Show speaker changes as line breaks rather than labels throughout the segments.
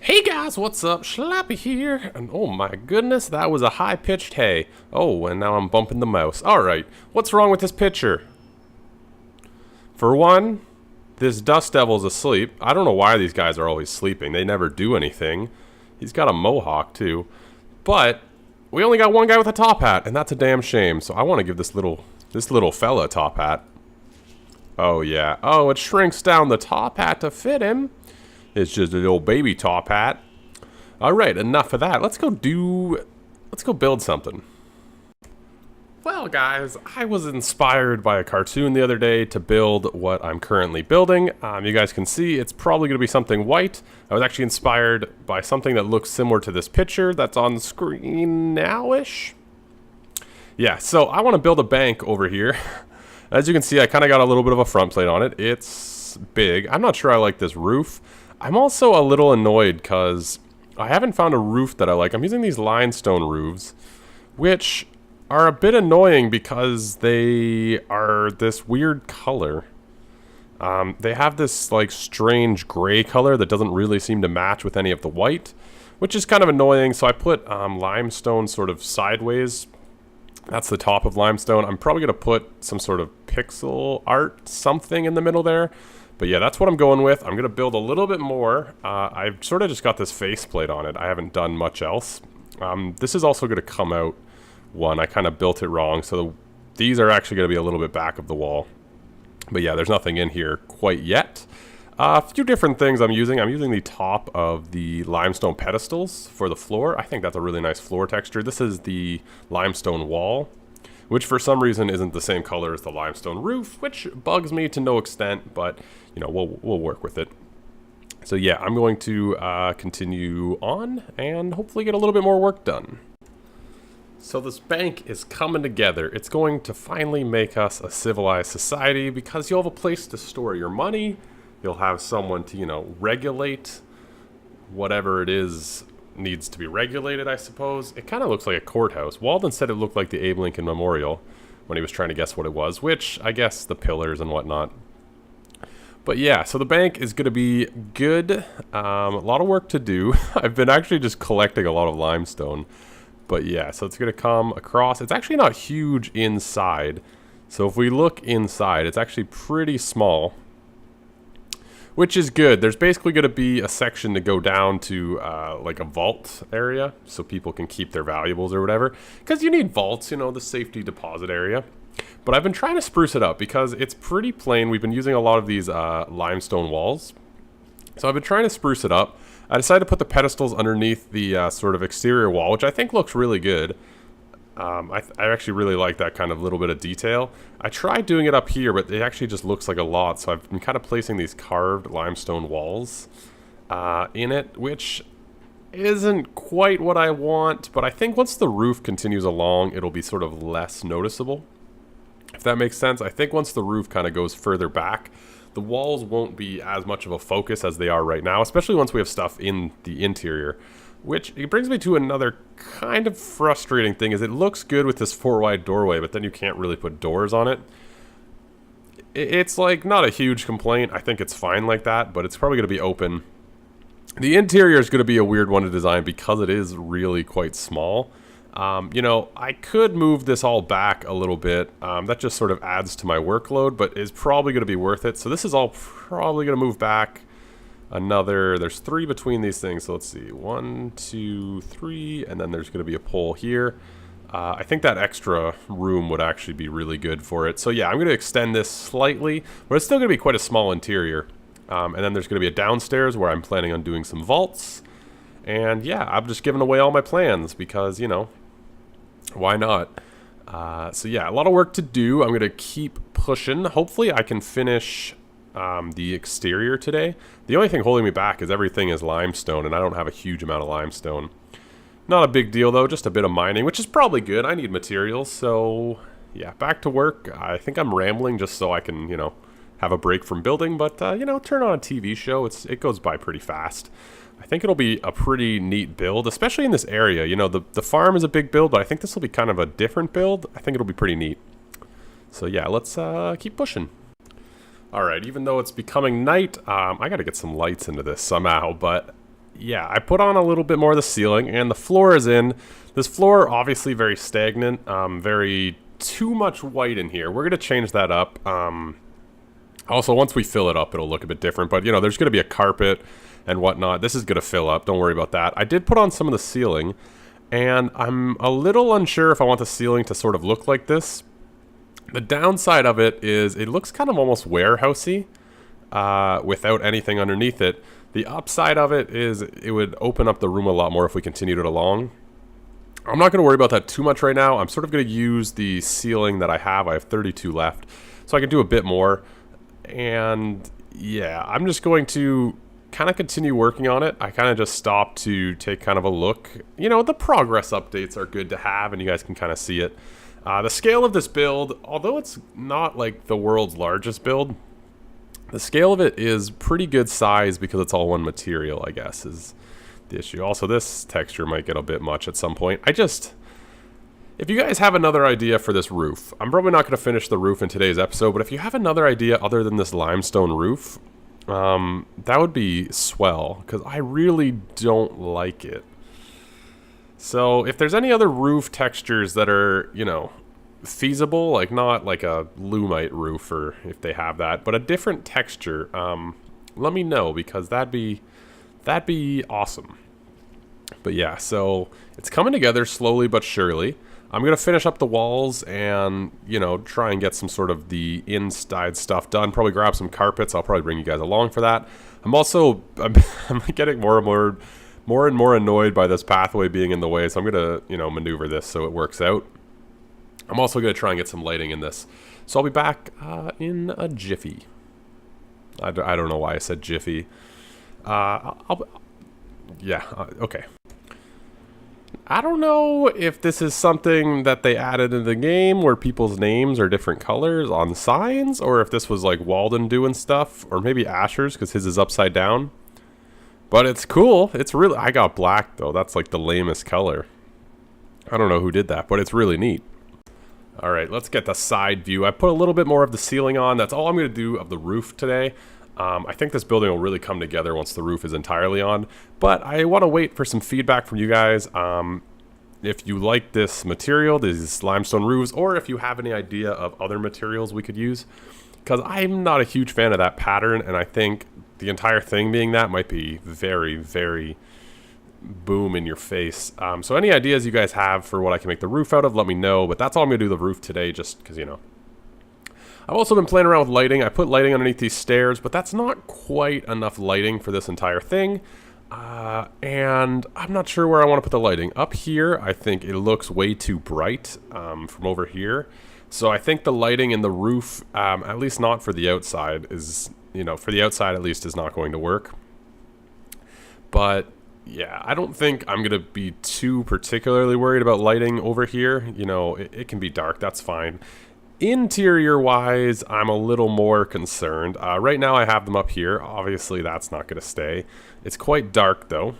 Hey guys, what's up? Schlappy here, and oh my goodness, that was a high-pitched hey. Oh, and now I'm bumping the mouse. Alright, what's wrong with this picture? For one, this dust devil's asleep. I don't know why these guys are always sleeping. They never do anything. He's got a mohawk too. But we only got one guy with a top hat, and that's a damn shame. So I want to give this little fella a top hat. Oh yeah. Oh, it shrinks down the top hat to fit him. It's just a little baby top hat. Alright, enough of that. Let's go build something. Well guys, I was inspired by a cartoon the other day to build what I'm currently building. You guys can see it's probably going to be something white. I was actually inspired by something that looks similar to this picture that's on the screen now-ish. Yeah, so I want to build a bank over here. As you can see, I kind of got a little bit of a front plate on it. It's big. I'm not sure I like this roof. I'm also a little annoyed because I haven't found a roof that I like. I'm using these limestone roofs, which are a bit annoying because they are this weird color. They have this like strange gray color that doesn't really seem to match with any of the white, which is kind of annoying. So I put limestone sort of sideways. That's the top of limestone. I'm probably going to put some sort of pixel art something in the middle there. But yeah, that's what I'm going with. I'm going to build a little bit more. I've sort of just got this faceplate on it. I haven't done much else. This is also going to come out one. I kind of built it wrong. So these are actually going to be a little bit back of the wall. But yeah, there's nothing in here quite yet. A few different things I'm using. I'm using the top of the limestone pedestals for the floor. I think that's a really nice floor texture. This is the limestone wall, which for some reason isn't the same color as the limestone roof, which bugs me to no extent, but you know, we'll work with it. So yeah, I'm going to continue on and hopefully get a little bit more work done. So this bank is coming together. It's going to finally make us a civilized society because you'll have a place to store your money. You'll have someone to, you know, regulate whatever it is needs to be regulated, I suppose. It kind of looks like a courthouse. Walden said it looked like the Abe Lincoln Memorial when he was trying to guess what it was, which I guess the pillars and whatnot. But yeah, so the bank is going to be good. A lot of work to do. I've been actually just collecting a lot of limestone. But yeah, so it's going to come across. It's actually not huge inside. So if we look inside, it's actually pretty small, which is good. There's basically going to be a section to go down to like a vault area so people can keep their valuables or whatever. Because you need vaults, you know, the safety deposit area. But I've been trying to spruce it up because it's pretty plain. We've been using a lot of these limestone walls. So I've been trying to spruce it up. I decided to put the pedestals underneath the sort of exterior wall, which I think looks really good. I actually really like that kind of little bit of detail. I tried doing it up here, but it actually just looks like a lot. So I've been kind of placing these carved limestone walls in it, which isn't quite what I want. But I think once the roof continues along, it'll be sort of less noticeable. If that makes sense. I think once the roof kind of goes further back, the walls won't be as much of a focus as they are right now, especially once we have stuff in the interior. Which it brings me to another kind of frustrating thing, is it looks good with this 4-wide doorway, but then you can't really put doors on it. It's like not a huge complaint. I think it's fine like that, but it's probably going to be open. The interior is going to be a weird one to design because it is really quite small. You know, I could move this all back a little bit. That just sort of adds to my workload, but is probably going to be worth it. So this is all probably going to move back another. There's 3 between these things. So let's see, 1, 2, 3, and then there's going to be a pole here. I think that extra room would actually be really good for it. So yeah, I'm going to extend this slightly, but it's still going to be quite a small interior. And then there's going to be a downstairs where I'm planning on doing some vaults. And yeah, I'm just giving away all my plans because, you know, why not? So yeah, a lot of work to do. I'm going to keep pushing. Hopefully I can finish the exterior today. The only thing holding me back is everything is limestone, and I don't have a huge amount of limestone. Not a big deal though, just a bit of mining, which is probably good. I need materials, so yeah, back to work. I think I'm rambling just so I can, you know, have a break from building, but you know, turn on a TV show. It goes by pretty fast. I think it'll be a pretty neat build, especially in this area. You know, the farm is a big build, but I think this will be kind of a different build. I think it'll be pretty neat. So yeah, let's keep pushing. Alright, even though it's becoming night, I gotta get some lights into this somehow, but yeah, I put on a little bit more of the ceiling, and the floor is in. This floor, obviously very stagnant, very too much white in here. We're going to change that up. Also, once we fill it up, it'll look a bit different. But, you know, there's going to be a carpet and whatnot. This is going to fill up. Don't worry about that. I did put on some of the ceiling, and I'm a little unsure if I want the ceiling to sort of look like this. The downside of it is it looks kind of almost warehousey without anything underneath it. The upside of it is it would open up the room a lot more if we continued it along. I'm not going to worry about that too much right now. I'm sort of going to use the ceiling that I have. I have 32 left, so I can do a bit more. And yeah, I'm just going to kind of continue working on it. I kind of just stopped to take kind of a look. You know, the progress updates are good to have, and you guys can kind of see it. The scale of this build, although it's not like the world's largest build, the scale of it is pretty good size because it's all one material, I guess, is the issue. Also, this texture might get a bit much at some point. If you guys have another idea for this roof, I'm probably not going to finish the roof in today's episode, but if you have another idea other than this limestone roof, that would be swell, because I really don't like it. So if there's any other roof textures that are, you know, feasible, like not like a Lumite roof, or if they have that, but a different texture, let me know, because that'd be awesome. But yeah, so it's coming together slowly but surely. I'm going to finish up the walls and, you know, try and get some sort of the inside stuff done. Probably grab some carpets. I'll probably bring you guys along for that. I'm getting more and more annoyed by this pathway being in the way, so I'm going to, you know, maneuver this so it works out. I'm also going to try and get some lighting in this. So I'll be back in a jiffy. I don't know why I said jiffy. Okay. I don't know if this is something that they added in the game where people's names are different colors on signs, or if this was like Walden doing stuff, or maybe Asher's because his is upside down. But it's cool. It's really... I got black though. That's like the lamest color. I don't know who did that, but it's really neat. Alright, let's get the side view. I put a little bit more of the ceiling on. That's all I'm going to do of the roof today. I think this building will really come together once the roof is entirely on, but I want to wait for some feedback from you guys. If you like this material, these limestone roofs, or if you have any idea of other materials we could use, because I'm not a huge fan of that pattern, and I think the entire thing being that might be very, very boom in your face. So any ideas you guys have for what I can make the roof out of, let me know, but that's all I'm going to do the roof today, just because, you know. I've also been playing around with lighting. I put lighting underneath these stairs, but that's not quite enough lighting for this entire thing. And I'm not sure where I want to put the lighting. Up here, I think it looks way too bright from over here. So I think the lighting in the roof, at least not for the outside, is, you know, for the outside at least, is not going to work. But yeah, I don't think I'm going to be too particularly worried about lighting over here. You know, it can be dark, that's fine. Interior wise, I'm a little more concerned. Right now I have them up here. Obviously that's not going to stay. It's quite dark though.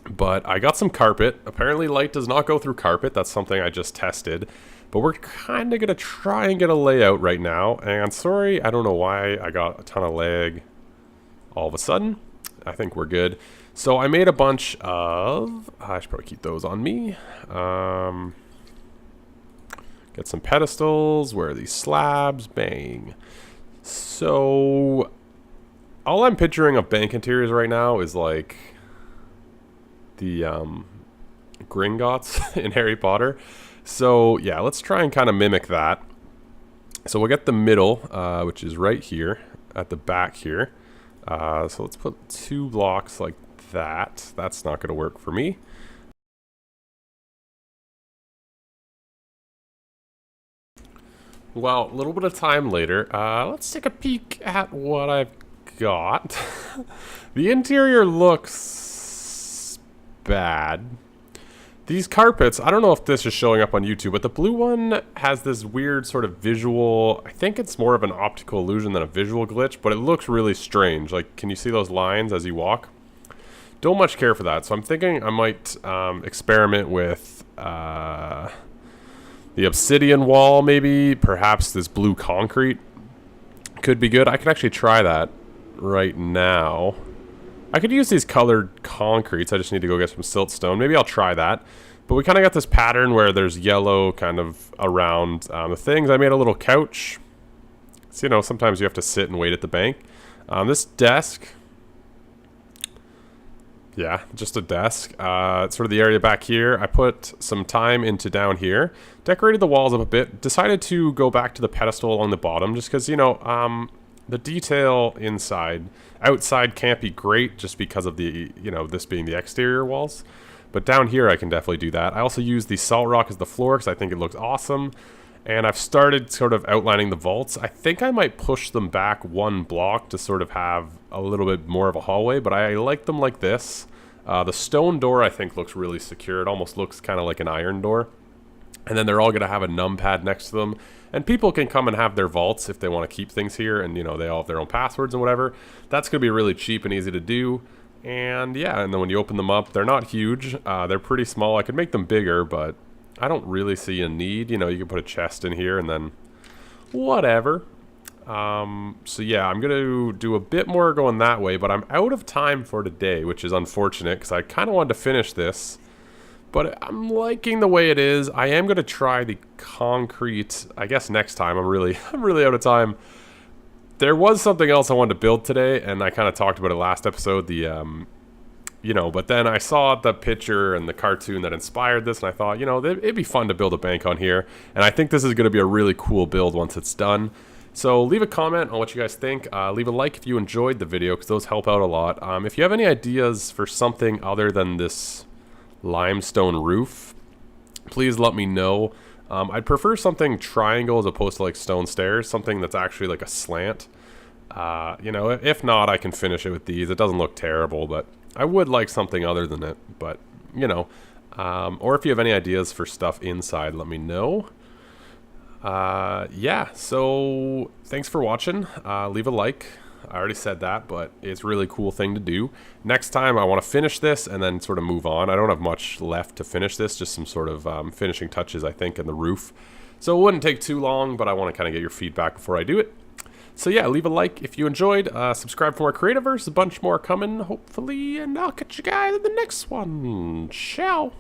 But I got some carpet. Apparently light does not go through carpet. That's something I just tested. But we're kind of going to try and get a layout right now. And sorry, I don't know why I got a ton of lag all of a sudden. I think we're good. So I made a bunch of... I should probably keep those on me. Get some pedestals. Where are these slabs? Bang. So all I'm picturing of bank interiors right now is like the Gringotts in Harry Potter. So yeah, let's try and kind of mimic that. So we'll get the middle, which is right here at the back here. So let's put 2 blocks like that. That's not going to work for me. Well, a little bit of time later, let's take a peek at what I've got. The interior looks bad. These carpets, I don't know if this is showing up on YouTube, but the blue one has this weird sort of visual, I think it's more of an optical illusion than a visual glitch, but it looks really strange. Like, can you see those lines as you walk? Don't much care for that, so I'm thinking I might experiment with the obsidian wall, maybe. Perhaps this blue concrete could be good. I could actually try that right now. I could use these colored concretes. I just need to go get some siltstone. Maybe I'll try that. But we kind of got this pattern where there's yellow kind of around the things. I made a little couch. So, you know, sometimes you have to sit and wait at the bank. This desk, yeah, just a desk. Sort of the area back here. I put some time into down here. Decorated the walls up a bit. Decided to go back to the pedestal along the bottom just because, you know, the detail outside can't be great just because of the, you know, this being the exterior walls. But down here I can definitely do that. I also use the salt rock as the floor because I think it looks awesome. And I've started sort of outlining the vaults. I think I might push them back one block to sort of have a little bit more of a hallway, but I like them like this. The stone door I think looks really secure. It almost looks kind of like an iron door. And then they're all going to have a numpad next to them. And people can come and have their vaults if they want to keep things here. And, you know, they all have their own passwords and whatever. That's going to be really cheap and easy to do. And, yeah, and then when you open them up, they're not huge. They're pretty small. I could make them bigger, but I don't really see a need. You know, you can put a chest in here and then whatever. So yeah, I'm gonna do a bit more going that way, but I'm out of time for today, which is unfortunate because I kind of wanted to finish this, but I'm liking the way it is. I am gonna try the concrete, I guess next time. I'm really out of time. There was something else I wanted to build today, and I kind of talked about it last episode, the you know, but then I saw the picture and the cartoon that inspired this, and I thought, you know, it'd be fun to build a bank on here. And I think this is going to be a really cool build once it's done. So leave a comment on what you guys think. Leave a like if you enjoyed the video, because those help out a lot. If you have any ideas for something other than this limestone roof, please let me know. I'd prefer something triangle as opposed to like stone stairs, something that's actually like a slant. You know, if not, I can finish it with these. It doesn't look terrible, but I would like something other than it, but, you know. Or if you have any ideas for stuff inside, let me know. Yeah, so thanks for watching. Leave a like. I already said that, but it's a really cool thing to do. Next time, I want to finish this and then sort of move on. I don't have much left to finish this, just some sort of finishing touches, I think, in the roof. So it wouldn't take too long, but I want to kind of get your feedback before I do it. So yeah, leave a like if you enjoyed. Subscribe for more Creativerse. A bunch more coming, hopefully. And I'll catch you guys in the next one. Ciao.